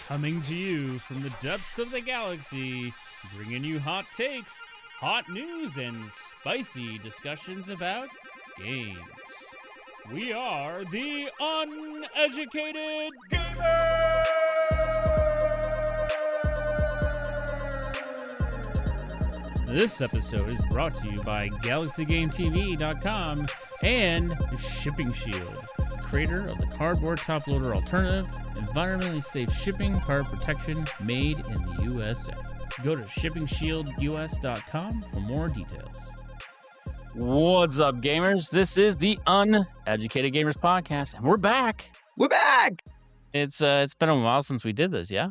Coming to you from the depths of the galaxy, bringing you hot takes, hot news, and spicy discussions about games. We are the Uneducated Gamers! This episode is brought to you by GalaxyGameTV.com and Shipping Shield, creator of the cardboard top loader alternative, environmentally safe shipping card protection made in the USA. Go to ShippingShieldUS.com for more details. What's up, gamers? This is the Uneducated Gamers Podcast, and we're back. We're back. It's been a while since we did this, yeah?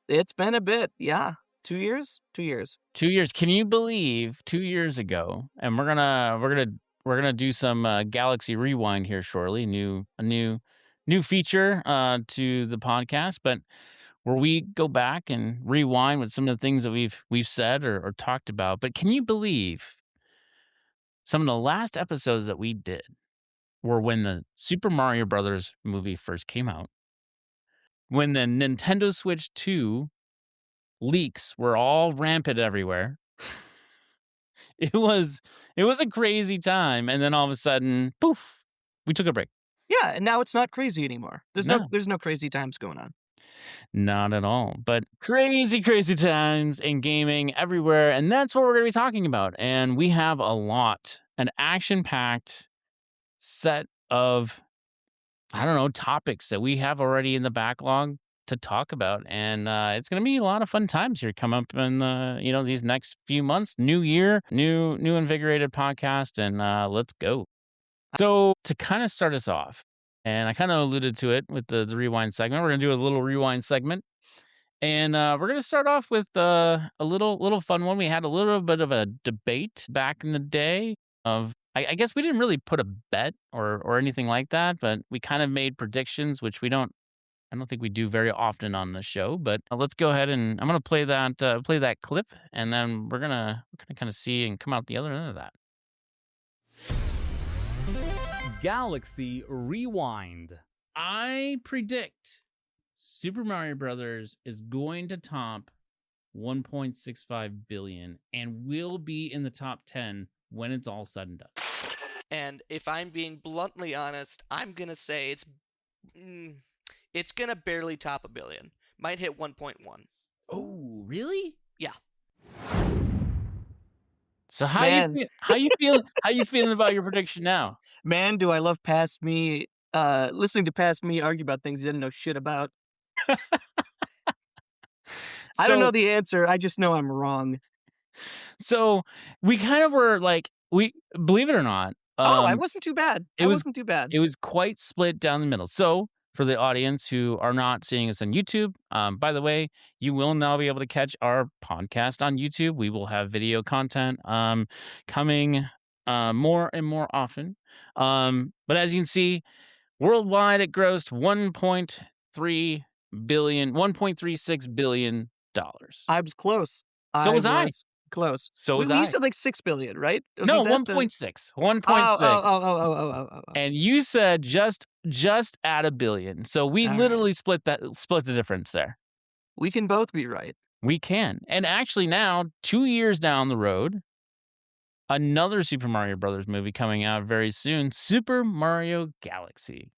It's been a bit, yeah. 2 years? 2 years. 2 years. Can you believe 2 years ago? And we're gonna do some Galaxy Rewind here shortly. A new feature to the podcast, but where we go back and rewind with some of the things that we've said or talked about. But can you believe some of the last episodes that we did were when the Super Mario Brothers movie first came out, when the Nintendo Switch 2 leaks were all rampant everywhere. It was a crazy time, and then all of a sudden, poof, we took a break. Yeah, and now it's not crazy anymore. There's no crazy times going on. Not at all, but crazy times in gaming everywhere, and that's what we're going to be talking about. And we have an action-packed set of, topics that we have already in the backlog to talk about, and it's going to be a lot of fun times here come up in these next few months. New year, new invigorated podcast, and let's go. So to kind of start us off, and I kind of alluded to it with the rewind segment, we're going to do a little rewind segment, and we're going to start off with a little fun one. We had a little bit of a debate back in the day of, I guess we didn't really put a bet or anything like that, but we kind of made predictions, which I don't think we do very often on the show. But let's go ahead and I'm going to play that clip, and then we're gonna kind of see and come out the other end of that. Galaxy Rewind. I predict Super Mario Brothers is going to top 1.65 billion and will be in the top 10 when it's all said and done. And if I'm being bluntly honest, I'm going to say it's going to barely top a billion. Might hit 1.1. Oh, really? Yeah. So how you feeling about your prediction now? Man, do I love listening to past me argue about things you didn't know shit about. I don't know the answer. I just know I'm wrong. So we kind of were like, believe it or not. I wasn't too bad. It wasn't too bad. It was quite split down the middle. So for the audience who are not seeing us on YouTube, by the way, you will now be able to catch our podcast on YouTube. We will have video content coming more and more often. But as you can see, worldwide it grossed $1.36 billion. I was close. So was I. Close. So was I. You said like 6 billion, right? No, 1.6. 1.6. Oh. And you said just at a billion. So we literally split the difference there. We can both be right. We can. And actually now, 2 years down the road, another Super Mario Brothers movie coming out very soon, Super Mario Galaxy.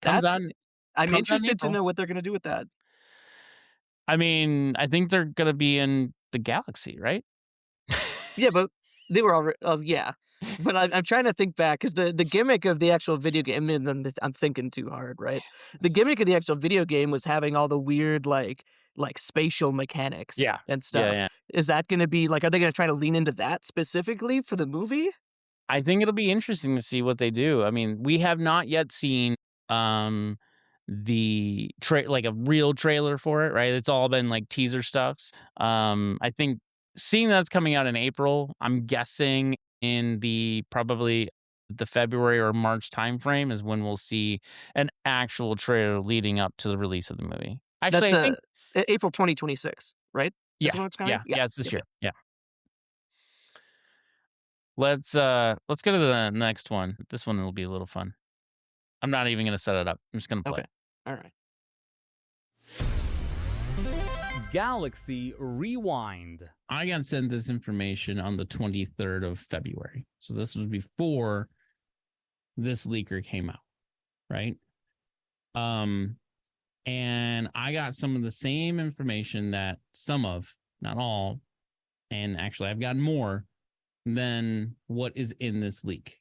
I'm interested to know what they're going to do with that. I mean, I think they're going to be in the galaxy, right? Yeah, but they were already. Yeah, but I'm trying to think back because the gimmick of the actual video game. I'm thinking too hard, right? The gimmick of the actual video game was having all the weird like spatial mechanics, and stuff. Yeah. Is that going to be like? Are they going to try to lean into that specifically for the movie? I think it'll be interesting to see what they do. I mean, we have not yet seen the like a real trailer for it, right? It's all been like teaser stuff. I think seeing that's coming out in April, I'm guessing in probably the February or March timeframe is when we'll see an actual trailer leading up to the release of the movie. Actually, I think April 2026, right? Yeah, That's when it's coming? Yeah, it's this year. Yeah. Let's go to the next one. This one will be a little fun. I'm not even going to set it up. I'm just going to play. Okay. All right. Galaxy Rewind. I got sent this information on the 23rd of February. So this was before this leaker came out, right? And I got some of the same information that not all, and actually I've gotten more than what is in this leak.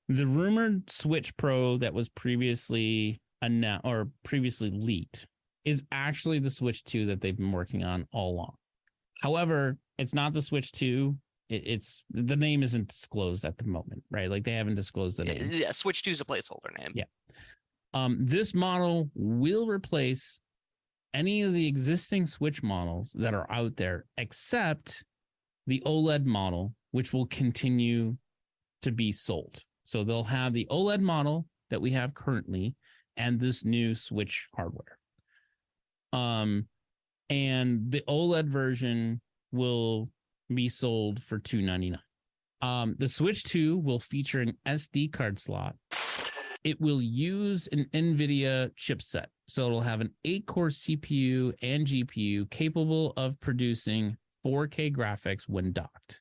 The rumored Switch Pro that was previously announced or previously leaked is actually the Switch 2 that they've been working on all along. However, it's not the Switch 2. It's the name isn't disclosed at the moment, right? Like they haven't disclosed the name. Yeah, Switch 2 is a placeholder name. Yeah. This model will replace any of the existing Switch models that are out there, except the OLED model, which will continue to be sold. So they'll have the OLED model that we have currently and this new Switch hardware. And the OLED version will be sold for $299. The Switch 2 will feature an SD card slot. It will use an NVIDIA chipset. So it'll have an 8-core CPU and GPU capable of producing 4K graphics when docked.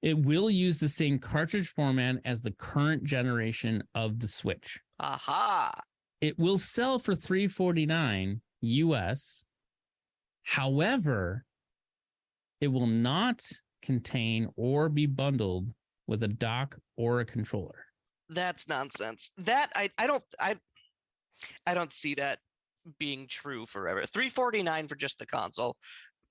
It will use the same cartridge format as the current generation of the Switch. Aha! It will sell for $349 US. However, it will not contain or be bundled with a dock or a controller. That's nonsense. That I don't see that being true forever. $349 for just the console.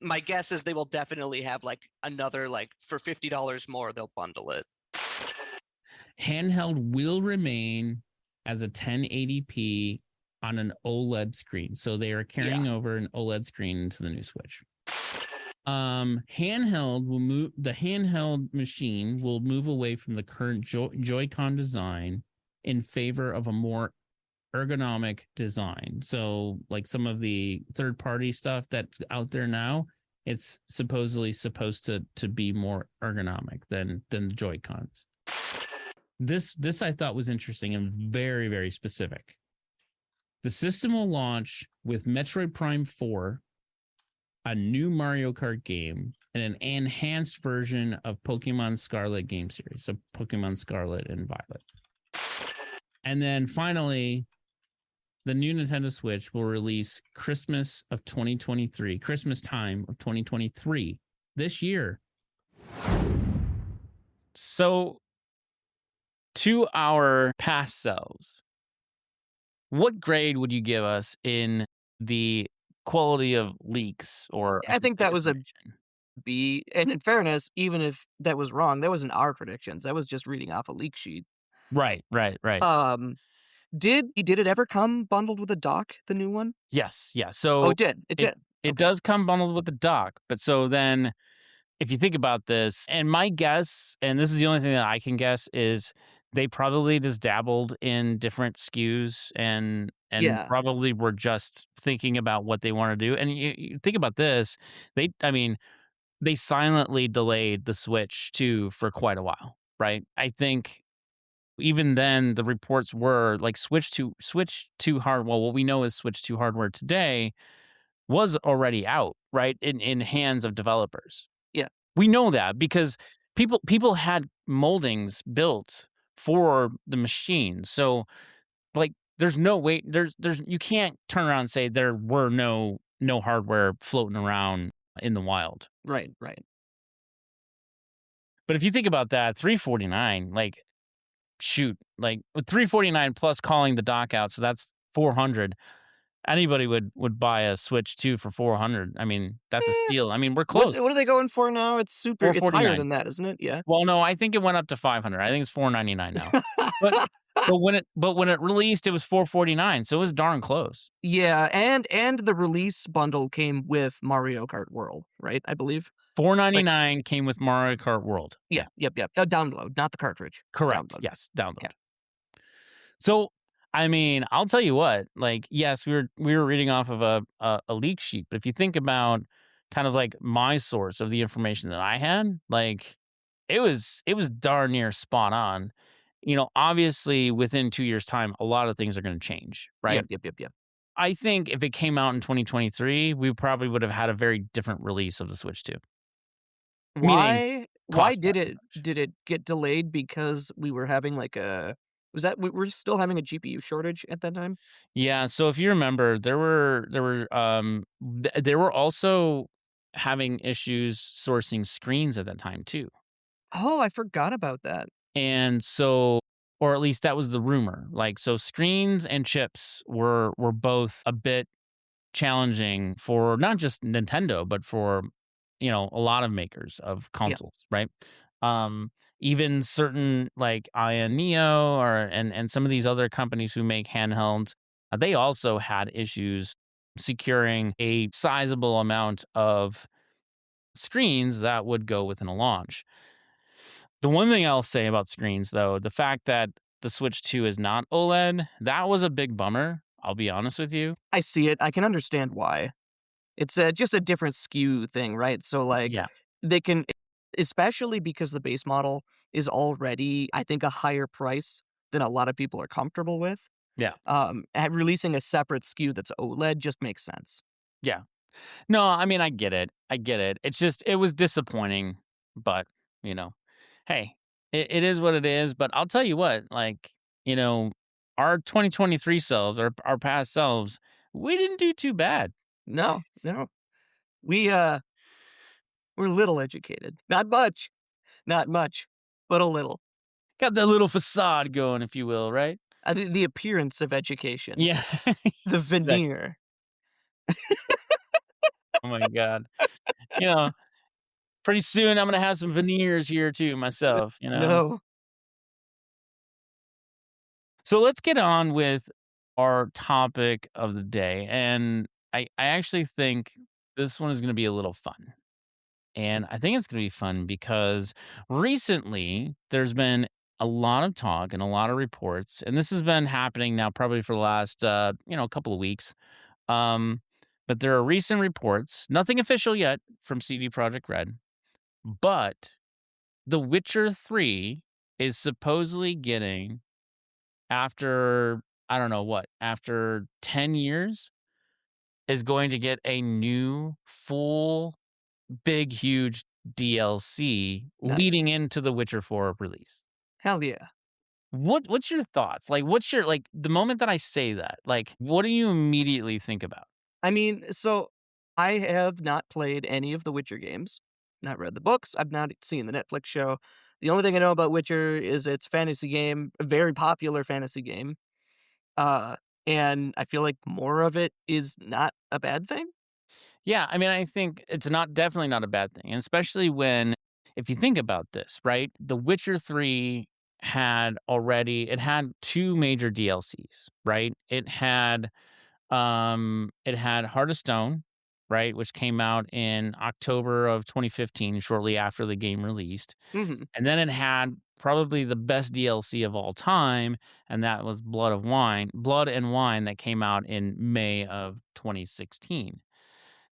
My guess is they will definitely have like another, like for $50 more, they'll bundle it. Handheld will remain as a 1080p on an OLED screen. So they are carrying over an OLED screen into the new Switch. Handheld will move. The handheld machine will move away from the current Joy-Con design in favor of a more ergonomic design. So like some of the third-party stuff that's out there now, it's supposedly supposed to be more ergonomic than the Joy-Cons. This I thought was interesting and very, very specific. The system will launch with Metroid Prime 4, a new Mario Kart game, and an enhanced version of Pokemon Scarlet game series. So Pokemon Scarlet and Violet. And then finally, the new Nintendo Switch will release Christmas time of 2023, this year. So, to our past selves, what grade would you give us in the quality of leaks? Or I think that was a B. And in fairness, even if that was wrong, that wasn't our predictions. That was just reading off a leak sheet. Right. Did it ever come bundled with a dock, the new one? Yes. So it did. It did. It does come bundled with the dock. But so then if you think about this, and my guess, and this is the only thing that I can guess, is they probably just dabbled in different SKUs and probably were just thinking about what they want to do. And you think about this, they silently delayed the Switch 2 for quite a while, right? I think even then the reports were like Switch 2 hardware. Well, what we know is Switch 2 hardware today was already out, right? In hands of developers. Yeah. We know that because people had moldings built for the machine. So like there's no way there's you can't turn around and say there were no hardware floating around in the wild. Right. But if you think about that, $349, like shoot, like with $349 plus calling the dock out, so that's $400. Anybody would buy a Switch 2 for $400. I mean, that's a steal. I mean, we're close. What are they going for now? It's higher than that, isn't it? Yeah. Well, no, I think it went up to $500. I think it's $499 now. but when it released, it was $449, so it was darn close. Yeah, and the release bundle came with Mario Kart World, right? I believe $499 came with Mario Kart World. Yeah. Yep. Download, not the cartridge. Correct. Download. Yes, download. Okay. So, I mean, I'll tell you what. Like, yes, we were reading off of a leak sheet, but if you think about kind of like my source of the information that I had, like it was darn near spot on. You know, obviously within 2 years' time, a lot of things are going to change, right? Yep. I think if it came out in 2023, we probably would have had a very different release of the Switch 2. Meaning Why cost did wise. it get delayed? Because we were having like a we were still having a GPU shortage at that time? Yeah, so if you remember, there were also having issues sourcing screens at that time too. Oh, I forgot about that. And so, or at least that was the rumor. Like, so screens and chips were both a bit challenging for not just Nintendo, but for, a lot of makers of consoles, right? Even certain like Ion Neo and some of these other companies who make handhelds, they also had issues securing a sizable amount of screens that would go within a launch. The one thing I'll say about screens, though, the fact that the Switch 2 is not OLED, that was a big bummer. I'll be honest with you. I see it. I can understand why. It's just a different SKU thing, right? So like Yeah. they can, especially because the base model is already, I think, a higher price than a lot of people are comfortable with. Yeah. Releasing a separate SKU that's OLED just makes sense. Yeah. No, I mean, I get it. It's just, it was disappointing, but, hey, it is what it is. But I'll tell you what, like, our 2023 selves, our past selves, we didn't do too bad. No. We're little educated. Not much, but a little. Got that little facade going, if you will, right? The appearance of education. Yeah. The veneer. Oh my God. Pretty soon I'm going to have some veneers here too myself, No. So let's get on with our topic of the day. And I actually think this one is going to be a little fun. And I think it's going to be fun because recently there's been a lot of talk and a lot of reports, and this has been happening now probably for the last, couple of weeks. But there are recent reports, nothing official yet from CD Projekt Red, but The Witcher 3 is supposedly getting, after, I don't know what, after 10 years, is going to get a new full big, huge DLC leading Nice. into the Witcher 4 release. Hell yeah. What's your thoughts? Like, the moment that I say that, like, what do you immediately think about? I mean, so I have not played any of the Witcher games, not read the books, I've not seen the Netflix show. The only thing I know about Witcher is it's a fantasy game, a very popular fantasy game. And I feel like more of it is not a bad thing. Yeah, I mean, I think it's definitely not a bad thing, and especially if you think about this, right? The Witcher 3 had 2 major DLCs, right? It had Heart of Stone, right, which came out in October of 2015, shortly after the game released. Mm-hmm. And then it had probably the best DLC of all time, and that was Blood and Wine, that came out in May of 2016.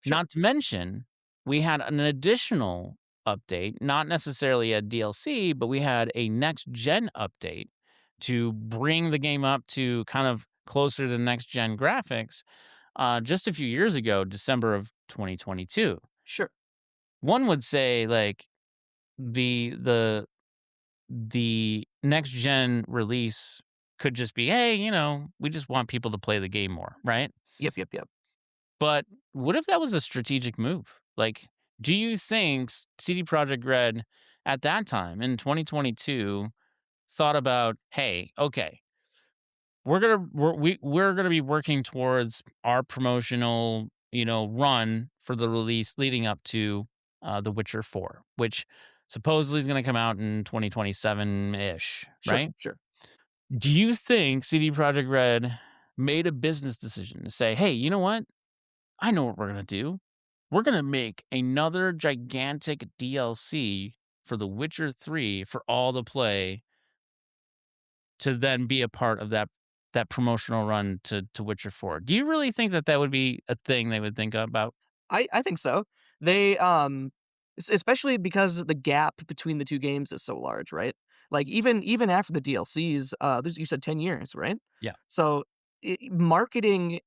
Sure. Not to mention, we had an additional update, not necessarily a DLC, but we had a next-gen update to bring the game up to kind of closer to next-gen graphics just a few years ago, December of 2022. Sure. One would say, like, the next-gen release could just be, hey, we just want people to play the game more, right? Yep. But what if that was a strategic move? Like, do you think CD Projekt Red at that time in 2022 thought about, hey, okay, we're gonna be working towards our promotional, run for the release leading up to The Witcher 4, which supposedly is going to come out in 2027-ish, right? Sure. Do you think CD Projekt Red made a business decision to say, hey, you know what? I know what we're going to do. We're going to make another gigantic DLC for The Witcher 3 for all to play, to then be a part of that promotional run to Witcher 4. Do you really think that would be a thing they would think about? I think so. They especially because the gap between the two games is so large, right? Like even after the DLCs, you said 10 years, right? Yeah. So marketing.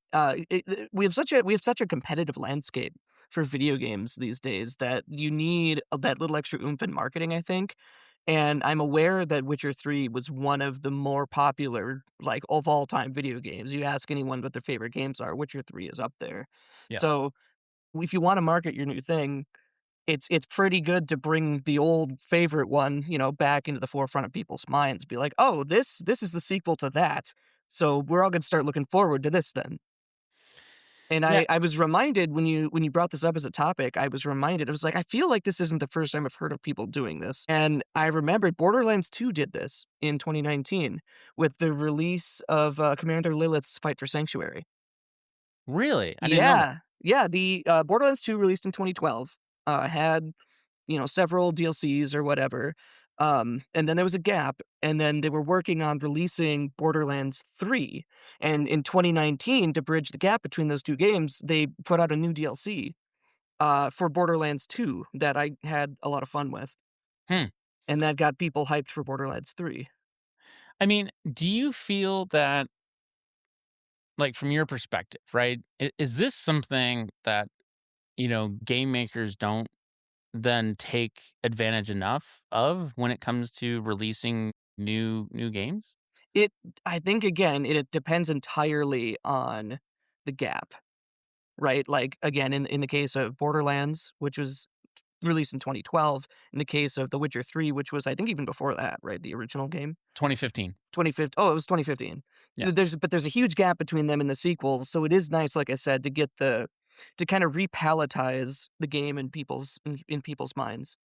We have such a competitive landscape for video games these days that you need that little extra oomph in marketing, I think. And I'm aware that Witcher 3 was one of the more popular, like, of all time video games. You ask anyone what their favorite games are, Witcher 3 is up there. Yeah. So if you want to market your new thing, it's pretty good to bring the old favorite one, back into the forefront of people's minds. Be like, oh, this is the sequel to that. So we're all gonna start looking forward to this then. And Yeah. I was reminded when you brought this up as a topic, I was like, I feel like this isn't the first time I've heard of people doing this. And I remembered Borderlands 2 did this in 2019 with the release of Commander Lilith's Fight for Sanctuary. Really? I didn't know that. Yeah. The Borderlands 2 released in 2012 had several DLCs or whatever. And then there was a gap, and then they were working on releasing Borderlands 3. And in 2019, to bridge the gap between those two games, they put out a new DLC for Borderlands 2 that I had a lot of fun with. Hmm. And that got people hyped for Borderlands 3. I mean, do you feel that, like, from your perspective, right? Is this something that, game makers don't then take advantage enough of when it comes to releasing new games? I think, again, it depends entirely on the gap, right? Like, again, in the case of Borderlands, which was released in 2012, in the case of The Witcher 3, which was, I think, even before that, right? The original game. 2015. 2015. Oh, it was 2015. Yeah. There's a huge gap between them and the sequel, so it is nice, like I said, to kind of repalatize the game in people's minds.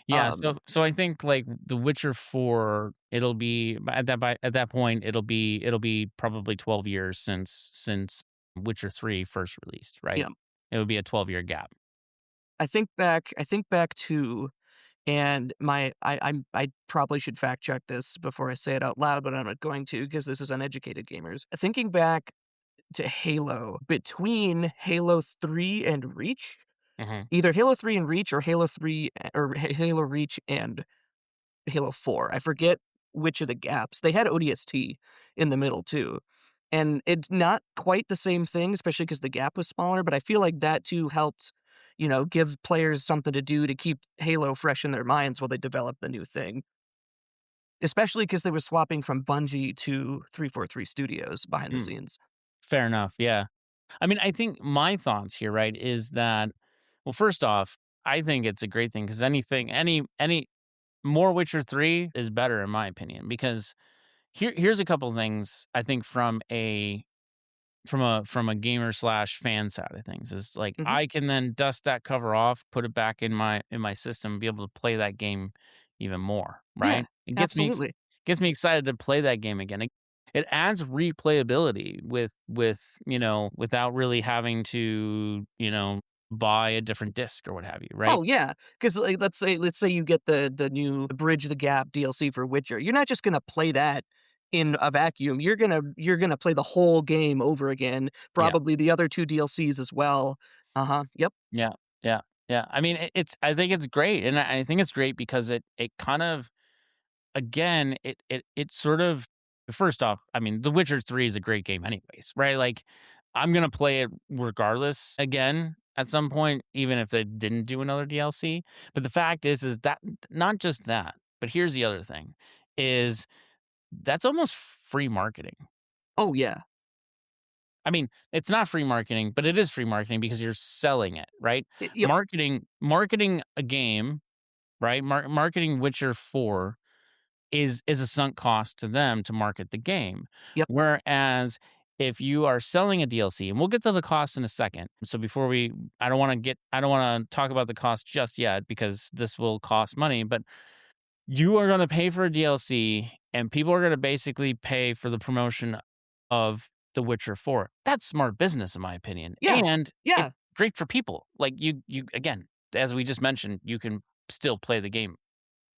Yeah, Um, so I think, like, The Witcher 4, it'll be at that point it'll be probably 12 years since Witcher 3 first released, right? Yeah. It would be a 12-year gap. I think back to, and I probably should fact check this before I say it out loud, but I'm not going to because this is Uneducated Gamers. Thinking back to Halo, between Halo 3 and Reach, either Halo 3 and Reach or Halo 3 or Halo Reach and Halo 4. I forget which of the gaps. They had ODST in the middle too. And it's not quite the same thing, especially because the gap was smaller, but I feel like that too helped, give players something to do to keep Halo fresh in their minds while they develop the new thing. Especially because they were swapping from Bungie to 343 Studios behind the scenes. Fair enough, yeah. I mean, I think my thoughts here, right, is that, well, first off, I think it's a great thing because any more Witcher 3 is better in my opinion, because here's a couple things I think from a gamer / fan side of things is like, Mhm. I can then dust that cover off, put it back in my system, be able to play that game even more, right? Yeah, It gets absolutely. me excited to play that game again. It adds replayability with without really having to buy a different disc or what have you, right? Oh yeah, because like, let's say you get the new Bridge the Gap DLC for Witcher. You're not just gonna play that in a vacuum. You're gonna play the whole game over again. Probably the other two DLCs as well. Yep. Yeah, yeah, yeah. I mean, I think it's great, and I think it's great because it kind of, again, it sort of, first off, I mean, The Witcher 3 is a great game anyways, right? Like, I'm gonna play it regardless again at some point, even if they didn't do another DLC. But the fact is that, not just that, but here's the other thing, is that's almost free marketing. Oh yeah. I mean, it's not free marketing, but it is free marketing because you're selling it, right? Yep. Marketing a game, right? Marketing Witcher 4 is a sunk cost to them to market the game. Yep. Whereas if you are selling a DLC, and we'll get to the cost in a second. So before I don't want to talk about the cost just yet because this will cost money, but you are going to pay for a DLC and people are going to basically pay for the promotion of The Witcher 4. That's smart business, in my opinion. Yeah. And Yeah. it's great for people. Like, you again, as we just mentioned, you can still play the game.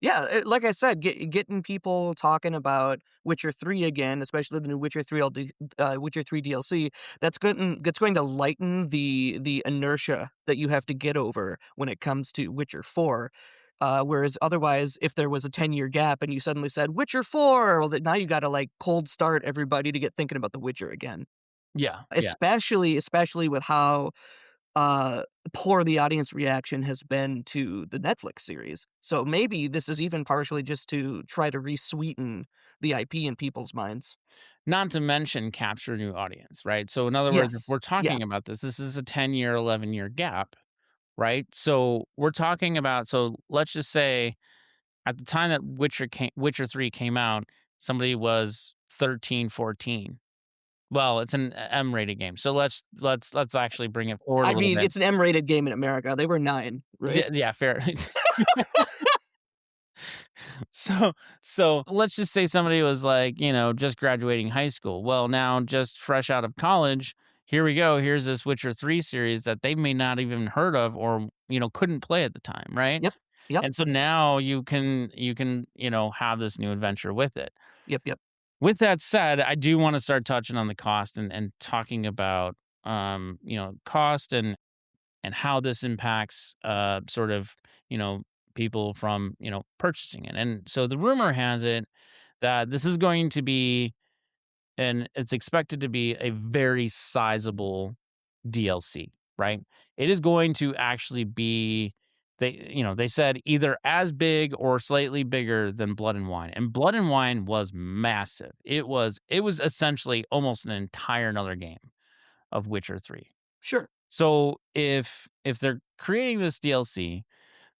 Yeah, like I said, getting people talking about Witcher 3 again, especially the new Witcher 3 Witcher 3 DLC, that's going to lighten the inertia that you have to get over when it comes to Witcher 4. Whereas otherwise, if there was a 10-year gap and you suddenly said Witcher 4, well, now you got to like cold start everybody to get thinking about The Witcher again. Yeah. Especially with how poor the audience reaction has been to the Netflix series. So maybe this is even partially just to try to re-sweeten the IP in people's minds. Not to mention capture a new audience, right? So in other words, if Yes. we're talking about this is a 10-year, 11-year gap, right? So we're talking about, so let's just say at the time that Witcher 3 came out, somebody was 13, 14. Well, it's an M-rated game. So let's actually bring it forward a I little mean, bit. it's an M-rated game in America. They were 9, right? Yeah, fair. So let's just say somebody was like, just graduating high school. Well, now just fresh out of college, here we go. Here's this Witcher 3 series that they may not even heard of or, couldn't play at the time, right? Yep. And so now you can have this new adventure with it. Yep. With that said, I do want to start touching on the cost and talking about cost and how this impacts sort of people from purchasing it. And so the rumor has it that this is going to be, and it's expected to be, a very sizable DLC, right? It is going to actually be, they said either as big or slightly bigger than Blood and Wine. And Blood and Wine was massive. It was essentially almost an entire another game of Witcher 3. Sure. So if they're creating this DLC,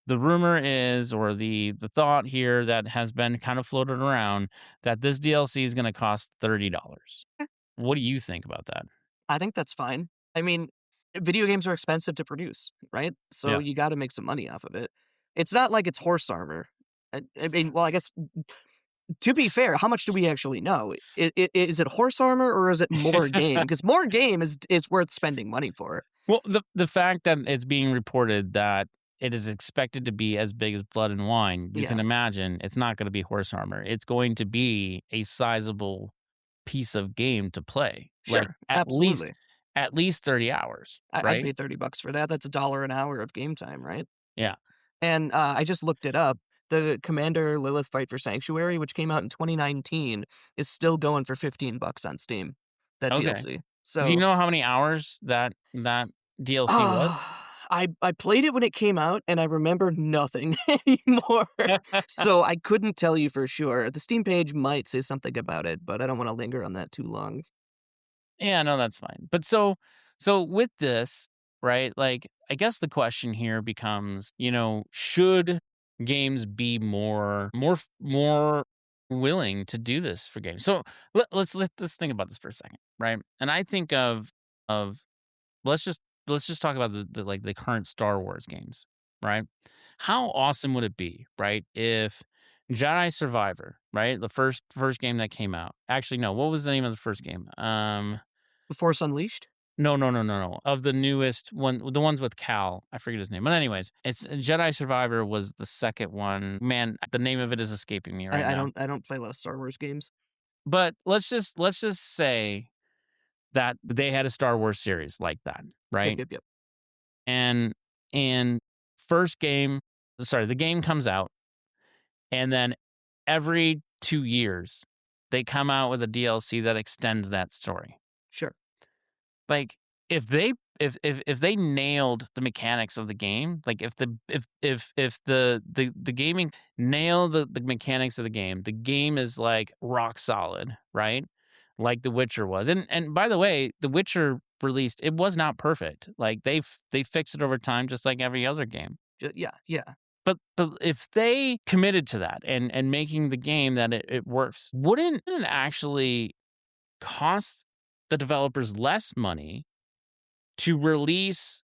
the rumor is, or the thought here that has been kind of floated around, that this DLC is going to cost $30. What do you think about that? I think that's fine. I mean, video games are expensive to produce, right? So you got to make some money off of it. It's not like it's horse armor. I mean, well, I guess to be fair, how much do we actually know? Is it horse armor or is it more game? Because more game is worth spending money for. Well, the fact that it's being reported that it is expected to be as big as Blood and Wine, you can imagine it's not going to be horse armor. It's going to be a sizable piece of game to play. Sure, like absolutely. At least 30 hours, right? I'd pay $30 for that. That's $1 an hour of game time, right? Yeah. And I just looked it up. The Commander Lilith Fight for Sanctuary, which came out in 2019, is still going for $15 on Steam. That DLC. So do you know how many hours that DLC was? I played it when it came out, and I remember nothing anymore. So I couldn't tell you for sure. The Steam page might say something about it, but I don't want to linger on that too long. Yeah, no, that's fine. But so with this, right, like, I guess the question here becomes, should games be more willing to do this for games? So let's think about this for a second, right? And I think of let's just talk about the current Star Wars games, right? How awesome would it be, right, if Jedi Survivor, right, the first game that came out. Actually, no, what was the name of the first game? The Force Unleashed? No. Of the newest one, the ones with Cal, I forget his name. But anyways, it's Jedi Survivor was the second one. Man, the name of it is escaping me right now. I don't play a lot of Star Wars games. But let's just say that they had a Star Wars series like that, right? Yep. And the game comes out, and then every 2 years they come out with a DLC that extends that story. Sure. Like, if they nailed the mechanics of the game, like if the gaming nailed the mechanics of the game is like rock solid, right? Like The Witcher was. And by the way, The Witcher released, it was not perfect. Like they fixed it over time, just like every other game. Yeah. But if they committed to that and making the game that it works, wouldn't it actually cost the developers less money to release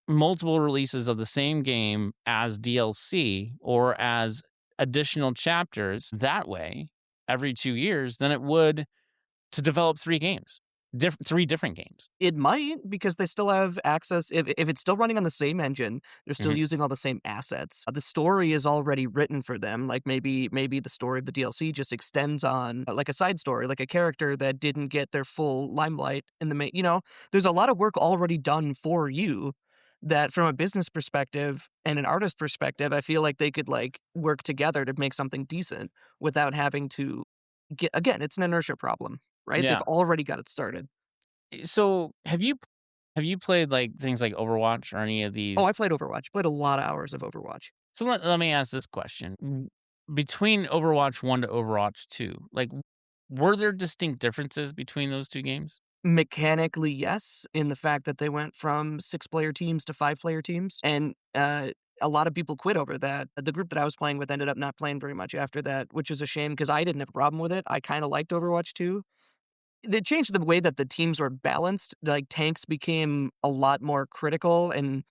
multiple releases of the same game as DLC or as additional chapters that way every 2 years than it would to develop 3 games? 3 different games. It might, because they still have access. If it's still running on the same engine, they're still using all the same assets. The story is already written for them. Like maybe the story of the DLC just extends on like a side story, like a character that didn't get their full limelight in the main. There's a lot of work already done for you that from a business perspective and an artist perspective, I feel like they could like work together to make something decent without having to get, again, it's an inertia problem, right? Yeah. They've already got it started. So have you played like things like Overwatch or any of these? Oh, I played Overwatch, played a lot of hours of Overwatch. So let me ask this question. Between Overwatch 1 to Overwatch 2, like, were there distinct differences between those two games? Mechanically, yes, in the fact that they went from 6-player teams to 5-player teams, and a lot of people quit over that. The group that I was playing with ended up not playing very much after that, which is a shame because I didn't have a problem with it. I kind of liked Overwatch 2. They changed the way that the teams were balanced. Like, tanks became a lot more critical and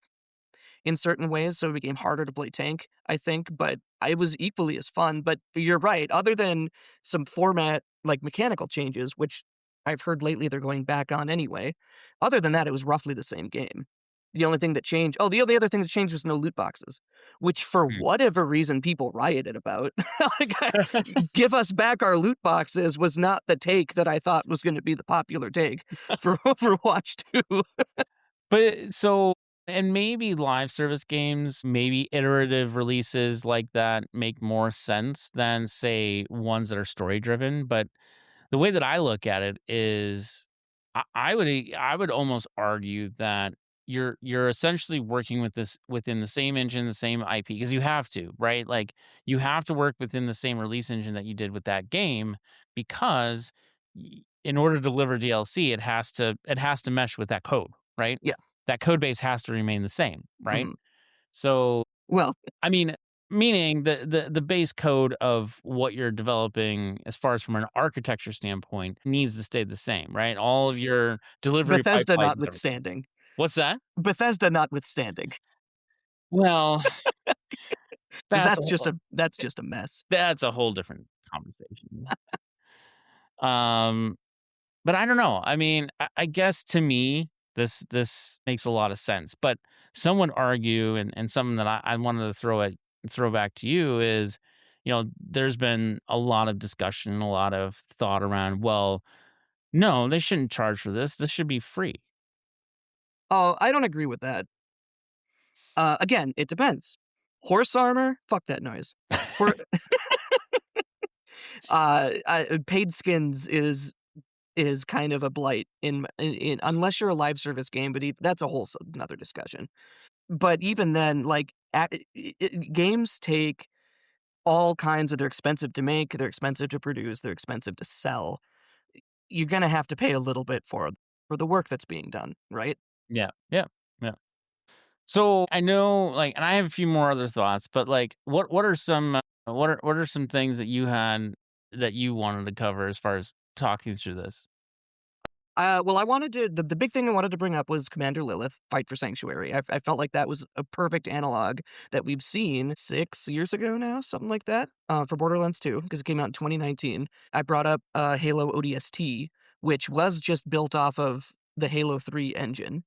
in certain ways, so it became harder to play tank, I think, but it was equally as fun. But you're right, other than some format, like mechanical changes, which I've heard lately they're going back on anyway, other than that, it was roughly the same game. The only thing that changed, the only other thing that changed was no loot boxes, which for whatever reason people rioted about. Like, give us back our loot boxes was not the take that I thought was going to be the popular take for Overwatch 2. But so, and maybe live service games, maybe iterative releases like that make more sense than, say, ones that are story driven. But the way that I look at it is, I would almost argue that you're essentially working with this within the same engine, the same IP, because you have to, right? Like, you have to work within the same release engine that you did with that game, because in order to deliver DLC, it has to mesh with that code, right? Yeah. That code base has to remain the same, right? Mhm. So, Well, I mean, meaning the base code of what you're developing, as far as from an architecture standpoint, needs to stay the same, right? All of your delivery Bethesda pipelines. notwithstanding. What's that? Bethesda notwithstanding, Well, 'cause that's that's just a mess. a whole different conversation. But I don't know. I mean, I guess to me, this makes a lot of sense. But some would argue, and something that I wanted to throw back to you is, there's been a lot of discussion, a lot of thought around, well, no, they shouldn't charge for this. This should be free. Oh, I don't agree with that. Again, it depends. Horse armor? Fuck that noise. For paid skins is kind of a blight in unless you're a live service game, but that's a whole another discussion. But even then, like, games take all kinds of, they're expensive to make, they're expensive to produce, they're expensive to sell. You're gonna have to pay a little bit for the work that's being done, right? Yeah. Yeah. Yeah. So I know, like, and I have a few more other thoughts, but like, what are some what are some things that you had that you wanted to cover as far as talking through this? Well, I wanted to. The big thing I wanted to bring up was Commander Lilith, Fight for Sanctuary. I felt like that was a perfect analog that we've seen 6 years ago now, something like that, for Borderlands 2, because it came out in 2019. I brought up Halo ODST, which was just built off of the Halo 3 engine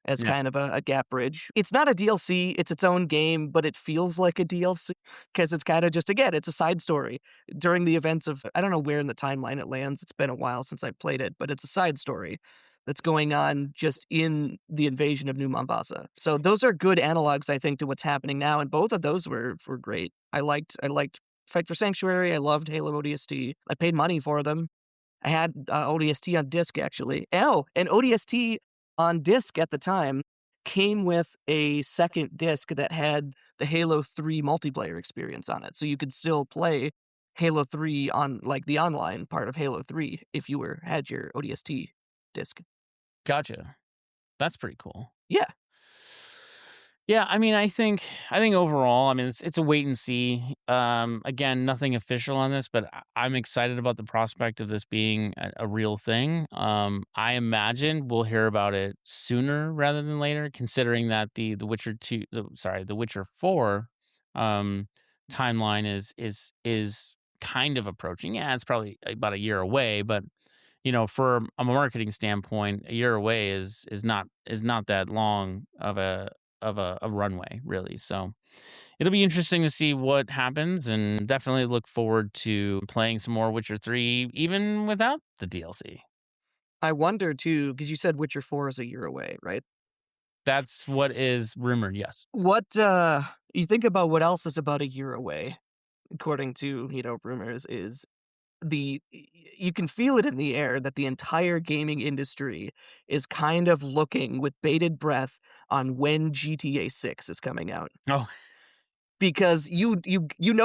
as Yeah. kind of a gap bridge. It's not a DLC, it's its own game, but it feels like a DLC because it's kind of just, again, it's a side story during the events of, I don't know where in the timeline it lands. It's been a while since I played it, but it's a side story that's going on just in the invasion of New Mombasa. So those are good analogs, I think, to what's happening now, and both of those were great. I liked Fight for Sanctuary. I loved Halo ODST. I paid money for them. I had ODST on disc, actually. Oh, and ODST on disc at the time came with a second disc that had the Halo 3 multiplayer experience on it. So you could still play Halo 3 on, like, the online part of Halo 3 if you had your ODST disc. Gotcha. That's pretty cool. Yeah. Yeah, I mean, I think overall, I mean, it's a wait and see. Again, nothing official on this, but I'm excited about the prospect of this being a real thing. I imagine we'll hear about it sooner rather than later, considering that the Witcher 4 timeline is kind of approaching. Yeah, it's probably about a year away, but from a marketing standpoint, a year away is not that long of a runway, really. So it'll be interesting to see what happens, and definitely look forward to playing some more Witcher 3 even without the DLC. I wonder, too, because you said Witcher 4 is a year away, right? That's what is rumored. Yes. What you think about what else is about a year away, according to rumors, is you can feel it in the air that the entire gaming industry is kind of looking with bated breath on when GTA 6 is coming out. Oh, Because you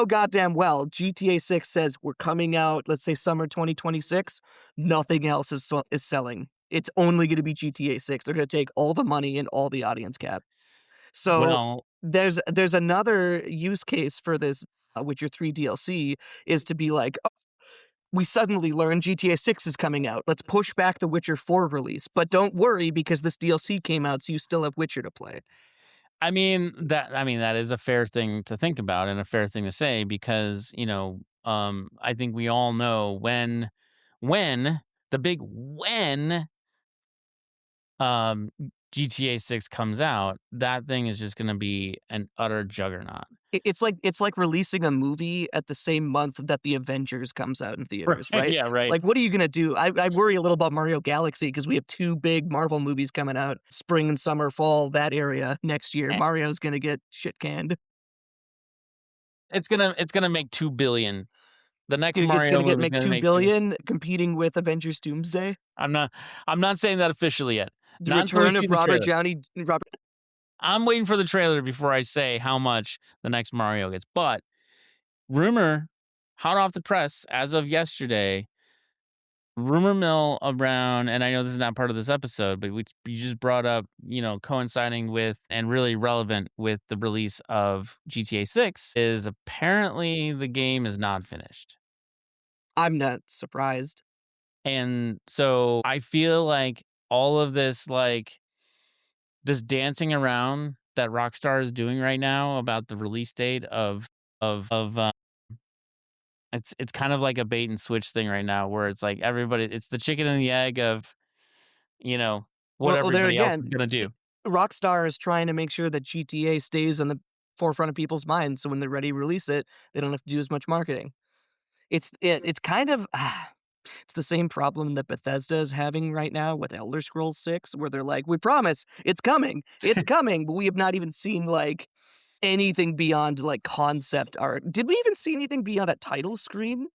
goddamn well GTA 6 says we're coming out, let's say summer 2026, nothing else is selling. It's only going to be GTA 6. They're going to take all the money and all the audience cap. So well, there's another use case for this Witcher 3 DLC is to be like, oh, we suddenly learn GTA 6 is coming out. Let's push back the Witcher 4 release. But don't worry because this DLC came out, so you still have Witcher to play. I mean that is a fair thing to think about and a fair thing to say because I think we all know when the big when GTA 6 comes out, that thing is just going to be an utter juggernaut. It's like releasing a movie at the same month that the Avengers comes out in theaters, right? Yeah, right. Like, what are you gonna do? I worry a little about Mario Galaxy because we have 2 big Marvel movies coming out, spring and summer, fall, that area next year. Mario's gonna get shit canned. It's gonna make $2 billion. The next Dude, Mario it's gonna movie make $2 billion competing with Avengers Doomsday. I'm not saying that officially yet. The Not until we return see of the Robert trailer. Downey. I'm waiting for the trailer before I say how much the next Mario gets. But rumor, hot off the press, as of yesterday, rumor mill around, and I know this is not part of this episode, but you just brought up, coinciding with and really relevant with the release of GTA 6, is apparently the game is not finished. I'm not surprised. And so I feel like all of this, this dancing around that Rockstar is doing right now about the release date of it's kind of like a bait and switch thing right now where it's like everybody, it's the chicken and the egg of what everybody else is gonna do. Rockstar is trying to make sure that GTA stays on the forefront of people's minds, so when they're ready to release it, they don't have to do as much marketing. It's kind of it's the same problem that Bethesda is having right now with Elder Scrolls 6, where they're like, we promise it's coming, but we have not even seen anything beyond concept art. Did we even see anything beyond a title screen?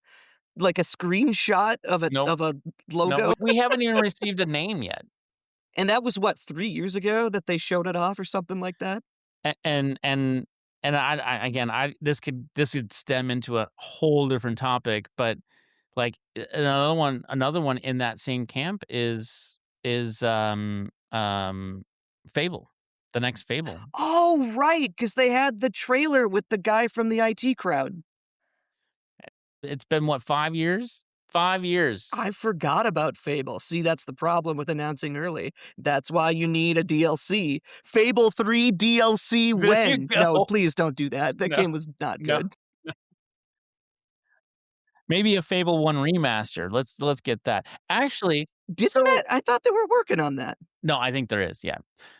Like a screenshot of a Nope. of a logo? No, we haven't even received a name yet. And that was what, 3 years ago that they showed it off or something like that? And I again, this could stem into a whole different topic, but another one in that same camp is Fable, the next Fable. Oh, right, because they had the trailer with the guy from the IT crowd. It's been what, 5 years? 5 years. I forgot about Fable. See, that's the problem with announcing early. That's why you need a DLC. Fable 3 DLC when? No, please don't do that. That game was not good. No. Maybe a Fable 1 remaster. Let's get that. Actually, I thought they were working on that. No, I think there is, yeah.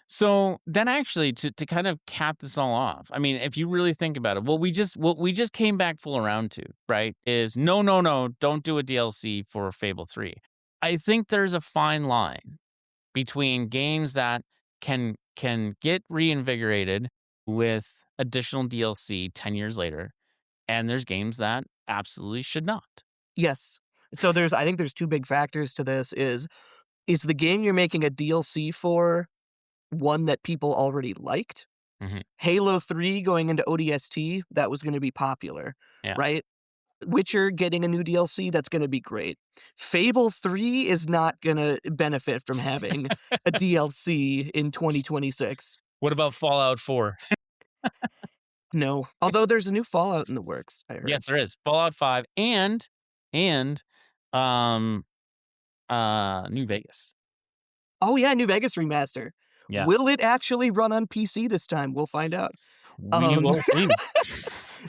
So then actually to kind of cap this all off, I mean, if you really think about it, what we just came back full around to, right, is no, don't do a DLC for Fable 3. I think there's a fine line between games that can get reinvigorated with additional DLC 10 years later, and there's games that absolutely should not. Yes. So I think there's 2 big factors to this is the game you're making a DLC for one that people already liked? Mhm. Halo 3 going into ODST, that was going to be popular, Yeah. right? Witcher getting a new DLC, that's going to be great. Fable 3 is not going to benefit from having a DLC in 2026. What about Fallout 4? No. Although there's a new Fallout in the works, I heard. Yes, there is. Fallout 5 and New Vegas. Oh yeah, New Vegas remaster. Yeah. Will it actually run on PC this time? We'll find out. We will see.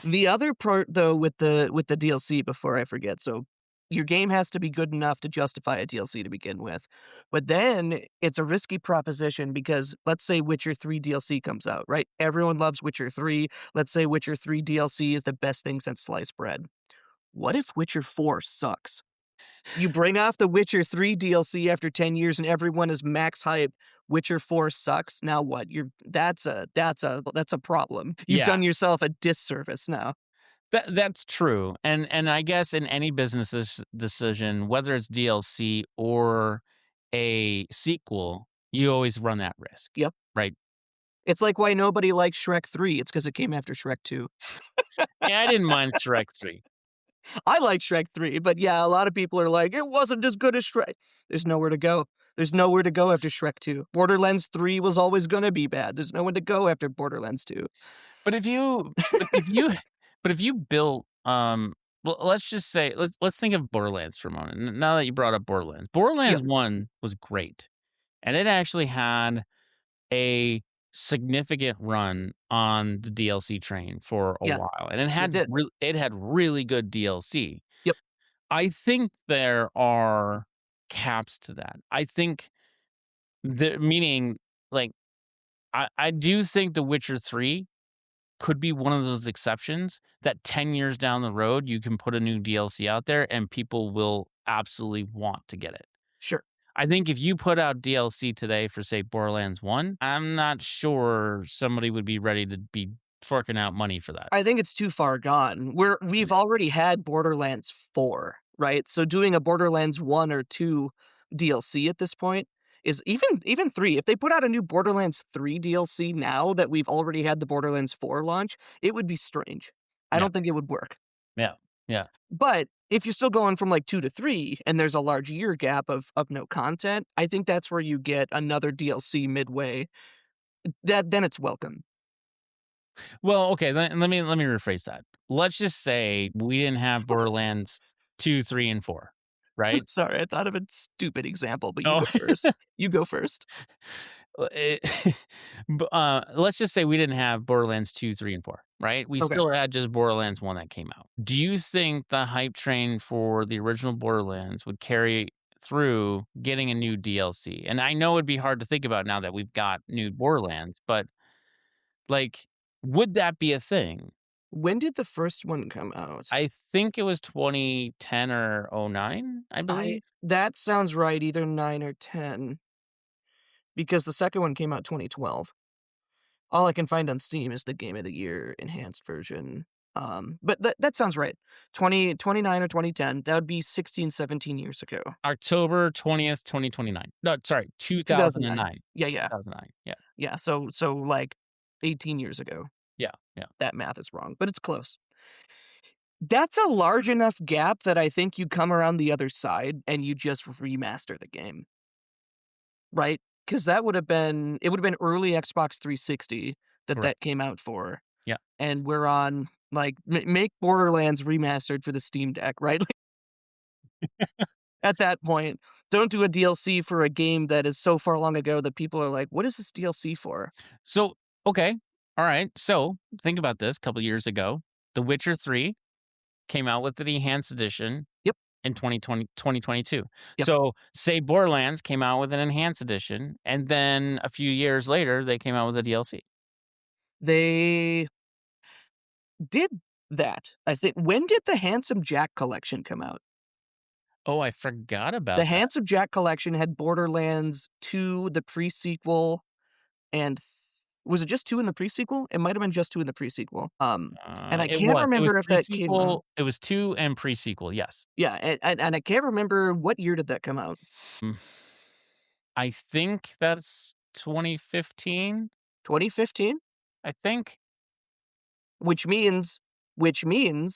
The other part though with the DLC, before I forget, so your game has to be good enough to justify a DLC to begin with. But then it's a risky proposition because let's say Witcher 3 DLC comes out, right? Everyone loves Witcher 3. Let's say Witcher 3 DLC is the best thing since sliced bread. What if Witcher 4 sucks? You bring off the Witcher 3 DLC after 10 years and everyone is max hyped. Witcher 4 sucks. Now what? That's a problem. You've Yeah. done yourself a disservice now. That's true. And I guess in any business decision, whether it's DLC or a sequel, you always run that risk. Yep. Right. It's like why nobody likes Shrek 3. It's because it came after Shrek 2. Yeah, I didn't mind Shrek 3. I like Shrek 3, but yeah, a lot of people are like, it wasn't as good as Shrek. There's nowhere to go. There's nowhere to go after Shrek 2. Borderlands 3 was always going to be bad. There's nowhere to go after Borderlands 2. But if you built well, let's just say let's think of Borderlands for a moment. Now that you brought up Borderlands 1 was great. And it actually had a significant run on the DLC train for a while. And it had really good DLC. Yep. I think there are caps to that. I think meaning like I do think The Witcher 3 could be one of those exceptions that 10 years down the road you can put a new DLC out there and people will absolutely want to get it. Sure. I think if you put out DLC today for, say, Borderlands 1, I'm not sure somebody would be ready to be forking out money for that. I think it's too far gone. We've already had Borderlands 4, right? So doing a Borderlands 1 or 2 DLC at this point is even 3. If they put out a new Borderlands 3 DLC now that we've already had the Borderlands 4 launch, it would be strange. I don't think it would work. Yeah. But if you're still going from like 2 to 3 and there's a large year gap of no content, I think that's where you get another DLC midway. Then it's welcome. Well, okay, let me rephrase that. Let's just say we didn't have Borderlands 2, 3, and 4, right? Sorry, I thought of a stupid example, but you go first. You go first. Let's just say we didn't have Borderlands 2, 3, and 4, right? We still had just Borderlands 1 that came out. Do you think the hype train for the original Borderlands would carry through getting a new DLC? And I know it'd be hard to think about now that we've got new Borderlands, but like, would that be a thing? When did the first one come out? I think it was 2010 or 09, I believe. That sounds right, either 9 or 10. Because the second one came out 2012. All I can find on Steam is the Game of the Year enhanced version. But that sounds right. 2029 or 2010. That would be 16, 17 years ago. October 20th, 2029. No, sorry, 2009. Yeah. 2009. Yeah. Yeah, so like 18 years ago. Yeah. That math is wrong, but it's close. That's a large enough gap that I think you come around the other side and you just remaster the game. Right? Because it would have been early Xbox 360 that came out for. Yeah. And we're on, like, make Borderlands remastered for the Steam Deck, right? At that point, don't do a DLC for a game that is so far long ago that people are like, what is this DLC for? So, okay. All right. So, think about this. A couple years ago, The Witcher 3 came out with the enhanced edition. Yep. In 2022. Yep. So, say Borderlands came out with an enhanced edition, and then a few years later, they came out with a DLC. They did that. I think. When did the Handsome Jack collection come out? Oh, I forgot about the that. Handsome Jack collection had Borderlands 2, the pre-sequel, and was it just 2 in the pre-sequel? It might have been just 2 in the pre-sequel. And I can't remember if that came out. It was 2 and pre-sequel, yes. Yeah, and I can't remember what year did that come out. I think that's 2015. 2015? I think. Which means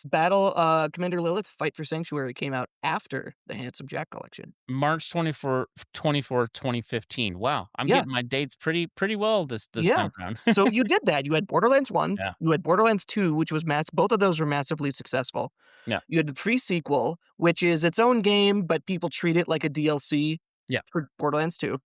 Battle Commander Lilith Fight for Sanctuary came out after the Handsome Jack collection. March 24, 2015. Wow. I'm getting my dates pretty well this time around. So you did that. You had Borderlands 1, you had Borderlands 2, which was both of those were massively successful. Yeah. You had the pre-sequel, which is its own game, but people treat it like a DLC for Borderlands 2.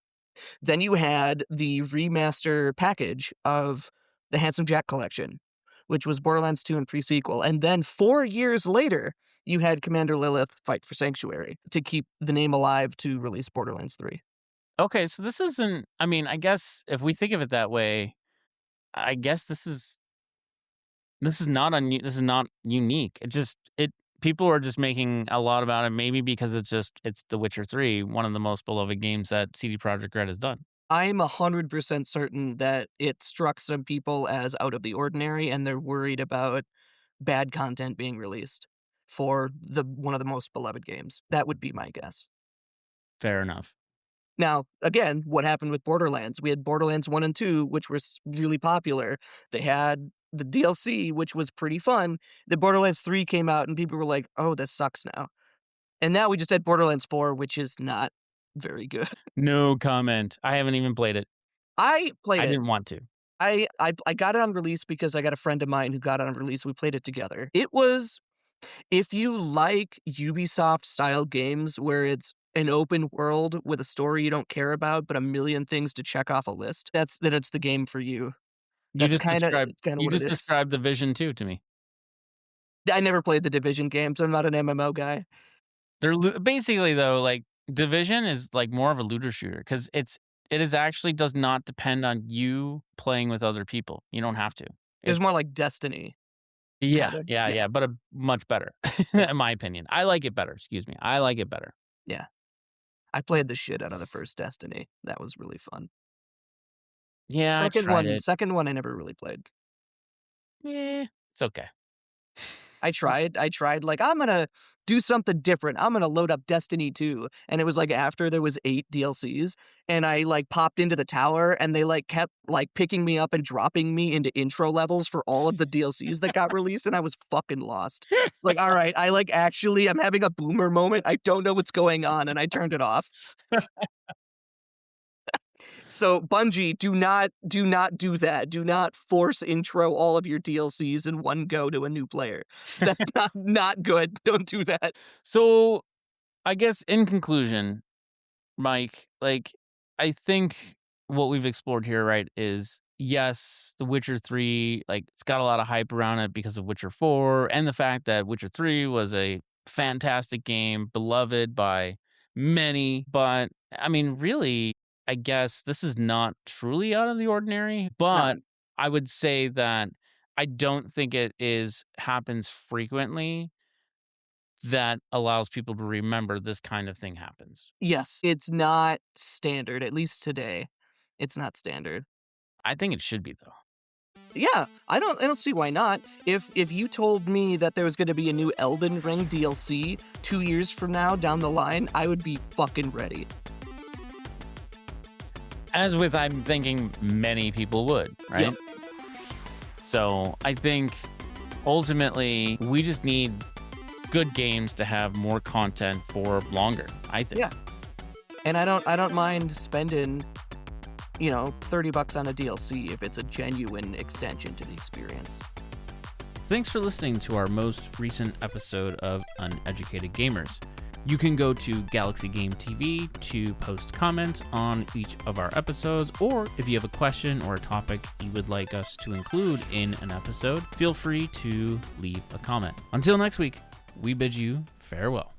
Then you had the remaster package of the Handsome Jack collection, which was Borderlands 2 and pre-sequel. And then 4 years later, you had Commander Lilith Fight for Sanctuary to keep the name alive to release Borderlands 3. Okay, so this isn't, I mean, I guess if we think of it that way, I guess this is not unique. people are just making a lot about it, maybe because it's The Witcher 3, one of the most beloved games that CD Projekt Red has done. I'm 100% certain that it struck some people as out of the ordinary, and they're worried about bad content being released for one of the most beloved games. That would be my guess. Fair enough. Now, again, what happened with Borderlands? We had Borderlands 1 and 2, which were really popular. They had the DLC, which was pretty fun. The Borderlands 3 came out, and people were like, oh, this sucks now. And now we just had Borderlands 4, which is not very good. No comment. I haven't even played it. I played I it. didn't want to. I got it on release because I got a friend of mine who got it on release. We played it together. It was, if you like Ubisoft-style games where it's an open world with a story you don't care about, but a million things to check off a list, it's the game for you. You That's just kind of described what it is. described Division 2 to me. I never played the Division games. I'm not an MMO guy. They're basically, though, like Division is like more of a looter shooter because it is actually does not depend on you playing with other people. You don't have to. It's more like Destiny. Yeah, kinda. yeah, but a much better, in my opinion. I like it better. Excuse me. I like it better. Yeah. I played the shit out of the first Destiny. That was really fun. Yeah, I tried it. Second one I never really played. Yeah, it's okay. I tried like, I'm gonna do something different. I'm gonna load up Destiny 2. And it was like after there was 8 DLCs, and I like popped into the tower, and they like kept like picking me up and dropping me into intro levels for all of the DLCs that got released, and I was fucking lost. Like, all right, I'm having a boomer moment. I don't know what's going on, and I turned it off. So Bungie, do not do that. Do not force intro all of your DLCs in one go to a new player. That's not good. Don't do that. So, I guess in conclusion, Mike, like, I think what we've explored here, right, is yes, The Witcher 3, like, it's got a lot of hype around it because of Witcher 4 and the fact that Witcher 3 was a fantastic game, beloved by many. But, I mean, really, I guess this is not truly out of the ordinary, but I would say that I don't think it happens frequently that allows people to remember this kind of thing happens. Yes, it's not standard, at least today. It's not standard. I think it should be, though. Yeah, I don't see why not. If you told me that there was going to be a new Elden Ring DLC 2 years from now down the line, I would be fucking ready. As with, I'm thinking many people would, right? Yep. So I think ultimately we just need good games to have more content for longer, I think. Yeah. And I don't mind spending, $30 on a DLC if it's a genuine extension to the experience. Thanks for listening to our most recent episode of Uneducated Gamers. You can go to Galaxy Game TV to post comments on each of our episodes, or if you have a question or a topic you would like us to include in an episode, feel free to leave a comment. Until next week, we bid you farewell.